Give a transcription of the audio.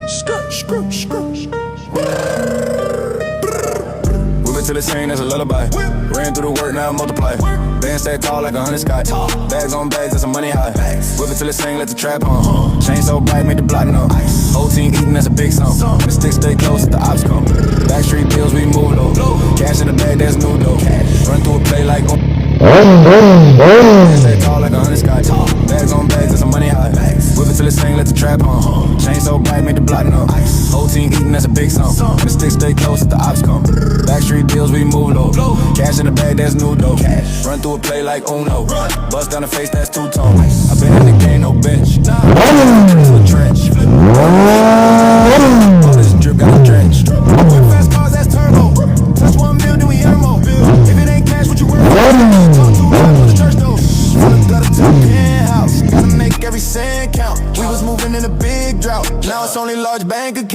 Whip it till it sing, that's a lullaby. Ran through the work, now I multiply. Band stay tall like 100 sky. Bags on bags, that's a money high. Whip it till it sing, let the trap on. Chain so bright, make the block numb. Whole team eating, that's a big song. The sticks stay close, the ops come. Backstreet bills, we move low. Cash in the bag, that's new though. Run through a play like stay tall like 100 sky. Bags on bags, that's a money high. Whip it till it sing, let the trap on. Chain so bright, make the block numb. Whole team eating, that's a big song. The sticks stay close, the ops come. Backstreet bills, we move low. Cash in the bag, that's new though. Run through a play like Uno. Bust down the face, that's two-tone. I been in the game, no bitch. Trench. All this drip got a drench. Whip fast cars, that's turbo. Touch 1 mil, then we earn more. If it ain't cash, what you worth? Talk too much for the church though. From the gutter to the penthouse, gotta make every cent count. We was moving in a big drought, now it's only large bank account.